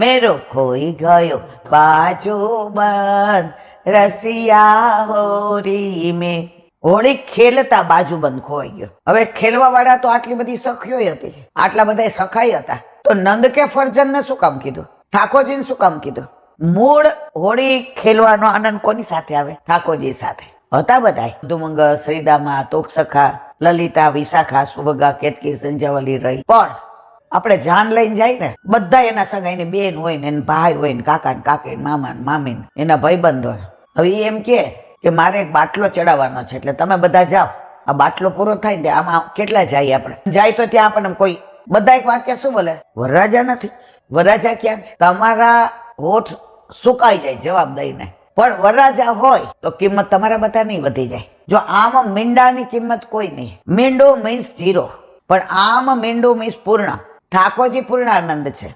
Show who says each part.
Speaker 1: મેરો ખોઈ ગયો બાજુ બંધ રસિયા હોરી મેં. હોળી ખેલતા બાજુ બંધ ખોવાઈ ગયો. હવે ખેલવા વાળા તો આટલી બધી સખીઓ હતી, આટલા બધા સખાઈ હતા, તો નંદ કે ફરજન ને શું કામ કીધું? ઠાકોરજીને શું કામ કીધું? મૂળ હોળી ખેલવાનો આનંદ કોની સાથે આવે? ઠાકોરજી સાથે હતા બધાય. ધુમંગલ, શ્રીદામા, તોકસખા, લલિતા, વિશાખા, સુભગા, કેતકી, સંજાવલી રહી. પણ આપણે જાન લઈને જાય ને, બધા એના સગાઈની બેન હોય ને, એના ભાઈ હોય ને, કાકા ને કાકી, મામા ને મામી, એના ભાઈબંધ હોય. હવે એમ કે મારે એક બાટલો ચડાવવાનો છે, એટલે તમે બધા જાઓ. આ બાટલો પૂરો થાય ને આમાં કેટલા જાય? આપણે જાય તો ત્યાં આપણને કોઈ બધા એક વાક્ય શું બોલે? વરરાજા નથી. વરરાજા ક્યાં છે? તમારા હોઠ સુકાઈ જાય જવાબ દઈને. પણ વરરાજા હોય તો કિંમત તમારા બધા નહીં વધી જાય. જો આમ મીંડાની કિંમત કોઈ નહીં. મીંડો મીન્સ 0, પણ આમ મીંડો મીન્સ પૂર્ણ. ઠાકોરજી પૂર્ણાનંદ છે.